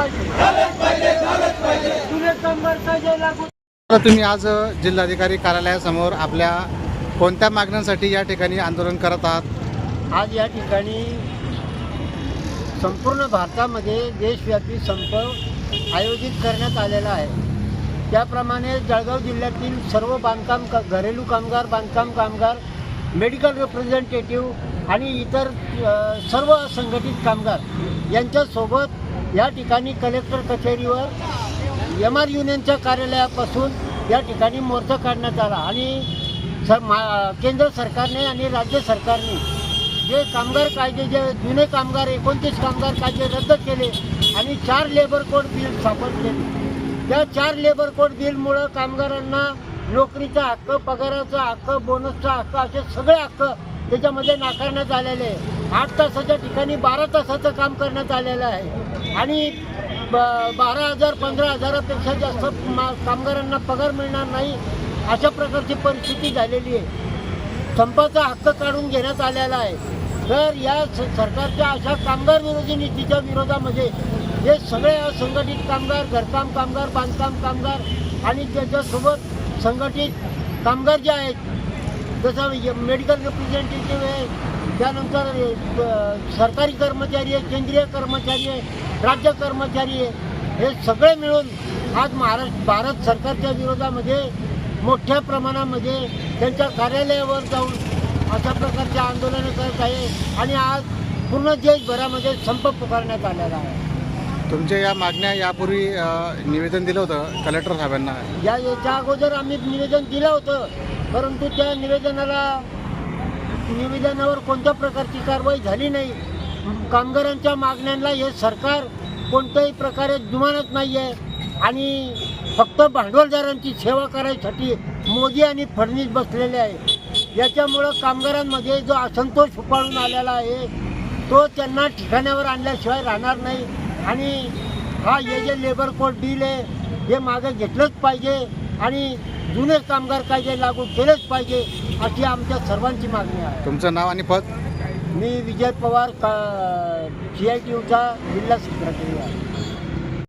पाहिजे. जुने कामगार कायदे लागू. तुम्ही आज जिल्हाधिकारी कार्यालयासमोर आपल्या कोणत्या मागण्यांसाठी या ठिकाणी आंदोलन करत आहात? आज या ठिकाणी संपूर्ण भारतामध्ये देशव्यापी संप आयोजित करण्यात आलेला आहे. त्याप्रमाणे जळगाव जिल्ह्यातील सर्व बांधकाम घरेलू कामगार, बांधकाम कामगार, मेडिकल रिप्रेझेंटेटिव्ह आणि इतर सर्व संघटित कामगार यांच्यासोबत या ठिकाणी कलेक्टर कचेरीवर MR युनियनच्या कार्यालयापासून या ठिकाणी मोर्चा काढण्यात आला. आणि केंद्र सरकारने आणि राज्य सरकारने जे कामगार कायदे, जे जुने कामगार 29 कामगार कायदे रद्द केले आणि 4 लेबर कोड बिल सापडले. त्या 4 लेबर कोड बिलमुळं कामगारांना नोकरीचा हक्क, पगाराचा हक्क, बोनसचा हक्क असे सगळे हक्क त्याच्यामध्ये नाकारण्यात आलेले आहे. 8 तासाच्या ठिकाणी 12 तासाचं काम करण्यात आलेलं आहे आणि 12,000 15,000पेक्षा जास्त कामगारांना पगार मिळणार नाही अशा प्रकारची परिस्थिती झालेली आहे. संपाचा हक्क काढून घेण्यात आलेला आहे. तर या सरकारच्या अशा कामगार विरोधी नीतीच्या विरोधामध्ये हे सगळे असंघटित कामगार, घरकाम कामगार, बांधकाम कामगार आणि त्याच्यासोबत संघटित कामगार जे आहेत, जसं मेडिकल रिप्रेझेंटेटिव्ह आहे, त्यानंतर सरकारी कर्मचारी आहे, केंद्रीय कर्मचारी आहे, राज्य कर्मचारी आहे, हे सगळे मिळून आज भारत सरकारच्या विरोधामध्ये मोठ्या प्रमाणामध्ये त्यांच्या कार्यालयावर जाऊन अशा प्रकारचे आंदोलनं करत आहे आणि आज पूर्ण देशभरामध्ये संप पुकारण्यात आलेला आहे. तुमच्या या मागण्या यापूर्वी निवेदन दिलं होतं कलेक्टर साहेबांना? याच्या अगोदर आम्ही निवेदन दिलं होतं, परंतु त्या निवेदनावर कोणत्या प्रकारची कारवाई झाली नाही. कामगारांच्या मागण्यांना हे सरकार कोणत्याही प्रकारे जुमानत नाही आहे आणि फक्त भांडवलदारांची सेवा करायसाठी मोदी आणि फडणवीस बसलेले आहे. याच्यामुळं कामगारांमध्ये जो असंतोष उफाळून आलेला आहे तो त्यांना ठिकाण्यावर आणल्याशिवाय राहणार नाही. आणि हे जे लेबर कोड बिल आहे हे मागे घेतलंच पाहिजे आणि जुने कामगार कायदे लागू केलेच पाहिजे अशी आमच्या सर्वांची मागणी आहे. तुमचं नाव आणि पद? मी विजय पवार, CITUचा जिल्हा सेक्रेटरी आहे.